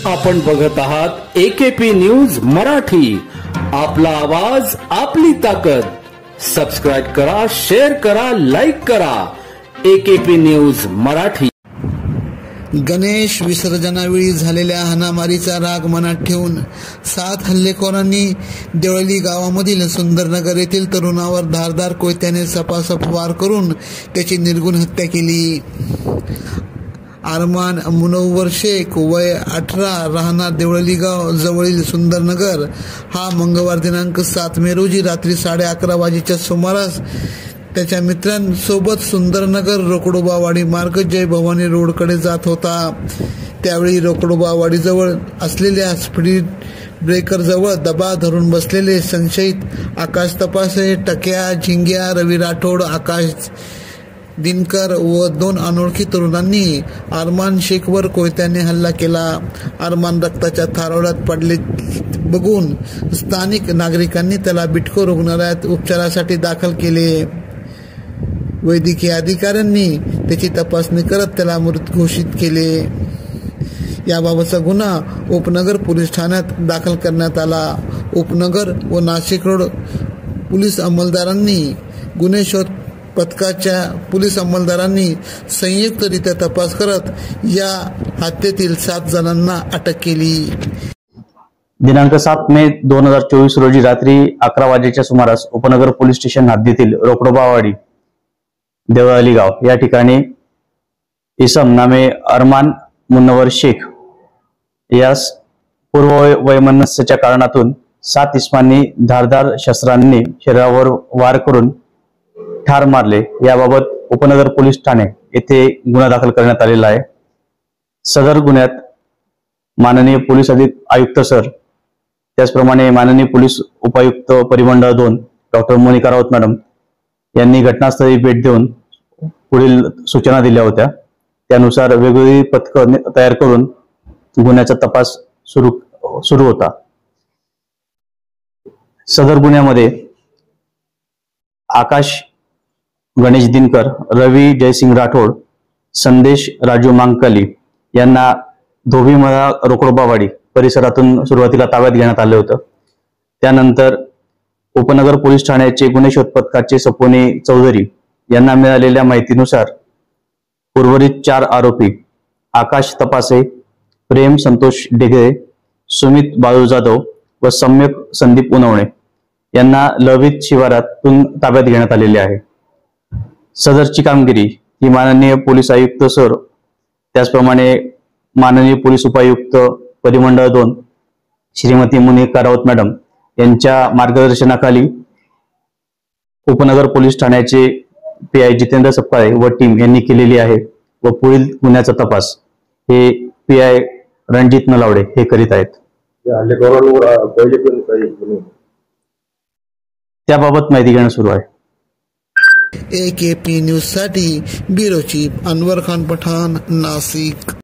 आपण बघत आहात AKP न्यूज मराठी, आपला आवाज आपली ताकद। सबस्क्राइब करा, शेअर करा, लाईक करा। AKP news Marathi. गणेश विसर्जनावेळी झालेल्या हाणामारीचा राग मनात ठेवून 7 हल्लेखोरांनी देवळी गावामधील सुंदरनगर येथील तरुणावर धारदार कोयत्याने सपासप वार करून त्याची निर्गुण हत्या केली। अरमान मुनव्वर शेख वय 18 राहणार देवळी गाव जवळील सुंदरनगर हा मंगळवार दिनांक 7 मे रोजी रात्री 11:30 वाजेच्या सुमारास त्याच्या मित्रांसोबत सुंदरनगर रोकडोबावाडी मार्ग जय भवानी रोडकडे जात होता। त्यावेळी रोकडोबावाडीजवळ असलेल्या स्पीड ब्रेकरजवळ दबा धरून बसलेले संशयित आकाश तपासे, टक्या, झिंग्या, रवी राठोड, आकाश दिनकर व 2 अनोळखी तरुणांनी अरमान शेखवर कोयत्याने हल्ला केला। अरमान रक्ताच्या थारोळ्यात पडले बघून स्थानिक नागरिकांनी त्याला बिटको रुग्णालयात उपचारासाठी दाखल केले। वैद्यकीय अधिकाऱ्यांनी त्याची तपासणी करत त्याला मृत घोषित केले। याबाबतचा गुन्हा उपनगर पोलीस ठाण्यात दाखल करण्यात आला। उपनगर व नाशिक रोड पोलीस अंमलदारांनी गुन्हे शोध पथकाच्या पोलीस अंमलदारांनी संयुक्तरित्या तपास करत या हत्येतील 7 जणांना अटक केली। दिनांक 7 मे 2024 रोजी रात्री 11 वाजेच्या सुमारास उपनगर पोलीस स्टेशन हद्दीतील रोकडोबावाडी देवळी गाव या ठिकाणी इसम नामे अरमान मुनव्वर शेख यास पूर्व वैमनस्याच्या कारणातून 7 इसमांनी धारदार शस्त्रांनी शरीरावर वार करून ठार मारले। याबाबत उपनगर पोलीस ठाणे येथे गुन्हा दाखल करण्यात आलेला आहे। सदर गुन्ह्यात माननीय पोलीस आयुक्त सर, त्याचप्रमाणे माननीय पोलीस उपायुक्त परिमंडळ 2 डॉक्टर मोनिका राऊत मॅडम यांनी घटनास्थळी भेट देऊन पुढील सूचना दिल्या होत्या। त्यानुसार वेगवेगळी पथकं तयार करून गुन्ह्याचा तपास सुरू होता। सदर गुन्ह्यामध्ये आकाश गणेश दिनकर, रवी जयसिंग राठोड, संदेश राजू मांकाली यांना धोबीमळा रोकडोबावाडी परिसरातून सुरुवातीला ताब्यात घेण्यात आले होतं। त्यानंतर उपनगर पोलीस ठाण्याचे गुन्हे शोध पथकाचे सपोनी चौधरी यांना मिळालेल्या माहितीनुसार उर्वरित 4 आरोपी आकाश तपासे, प्रेम संतोष डेगळे, सुमित बाळू जाधव व सम्यक संदीप उनवणे यांना लवित शिवारातून ताब्यात घेण्यात आलेले आहे। सदरची कामगिरी ही माननीय पोलीस आयुक्त सर, त्याचप्रमाणे माननीय पोलीस उपायुक्त परिमंडळ 2 श्रीमती मोनिका राऊत मॅडम यांच्या मार्गदर्शनाखाली उपनगर पोलीस ठाण्याचे PI जितेंद्र सपकाळे व टीम यांनी केलेली आहे व पुढील गुन्ह्याचा तपास हे PI रणजित नलावडे हे करीत आहेत। त्याबाबत माहिती घेणं सुरू आहे। AKP न्यूज साठी ब्युरो चीफ अनवर खान पठाण, नाशिक।